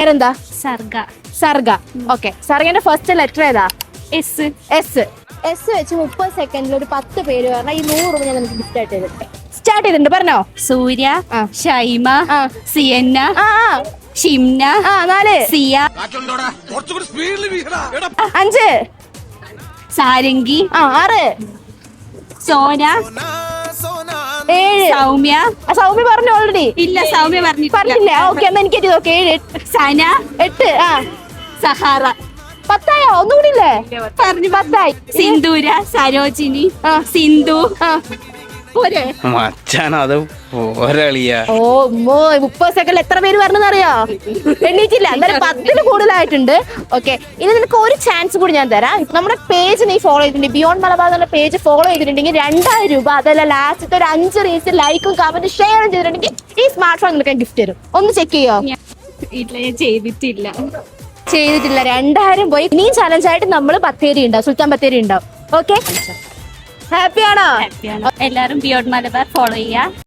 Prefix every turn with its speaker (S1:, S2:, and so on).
S1: പേരെന്താ?
S2: സർഗ.
S1: സർഗ. Okay, സർഗന്റെ first letter ഏതാ?
S2: S.
S1: S. S വെച്ച് 30 സെക്കൻഡിൽ ഒരു 10 പേര് പറഞ്ഞാൽ ഈ 100 രൂപ ഞാൻ നിനക്ക് ഗിഫ്റ്റ് ആയിട്ട് തരും. സ്റ്റാർട്ട് ചെയ്തിട്ടുണ്ട്, പറഞ്ഞോ.
S2: സൂര്യ, ഷൈമ, സിയന്ന, ഷിംന,
S1: 4,
S2: സിയ,
S1: 5,
S2: സാരംഗി,
S1: 6,
S2: സോന,
S1: 7.
S2: സൗമ്യ.
S1: സൗമ്യ പറഞ്ഞു ഓൾറെഡി.
S2: ഇല്ല, സൗമ്യ
S1: പറഞ്ഞില്ല. ഓക്കെ, എന്നാ എനിക്ക് 7.
S2: സന,
S1: 8.
S2: സഹാറ.
S1: 10 ആയോ? ഒന്നുകൂടി ഇല്ലേ?
S2: പറഞ്ഞു.
S1: 10 ആയി.
S2: സിന്ദൂര, സരോജിനി, സിന്ധു. പോരെ?
S3: മച്ചാനത് പോരളിയ.
S1: ഓ 30 സെക്കൻഡിൽ എത്ര പേര് പറഞ്ഞറിയോ? എണ്ണീറ്റില്ല. എന്തായാലും 10 കൂടുതലായിട്ടുണ്ട്. ഓക്കെ, ഇനി നിനക്ക് ഒരു ചാൻസ് കൂടി ഞാൻ തരാം. നമ്മുടെ പേജ് നീ ഫോളോ ചെയ്തിട്ടുണ്ട്, ബിയോണ്ട് മലബാർ എന്നുള്ള പേജ് ഫോളോ ചെയ്തിട്ടുണ്ടെങ്കിൽ 2000 രൂപ, അതല്ല ലാസ്റ്റത്തെ ഒരു 5 റീൽസ് ലൈക്കും കമന്റും ഷെയറും ചെയ്തിട്ടുണ്ടെങ്കിൽ ഈ സ്മാർട്ട് ഫോൺ നിനക്ക് ഗിഫ്റ്റ് തരും. ഒന്ന് ചെക്ക് ചെയ്യോ?
S2: ഇല്ല, ഞാൻ ചെയ്തിട്ടില്ല.
S1: 2000 പോയി. ഇനിയും ചലഞ്ച് ആയിട്ട് നമ്മൾ ബത്തേരി ഉണ്ടാവും, സുൽത്താൻ ബത്തേരി ഉണ്ടാവും. ഓക്കെ, ഹാപ്പിയാണോ?
S2: ഹാപ്പിയാണ്. എല്ലാരും ബിയോണ്ട് മലബാർ ഫോളോ ചെയ്യാ.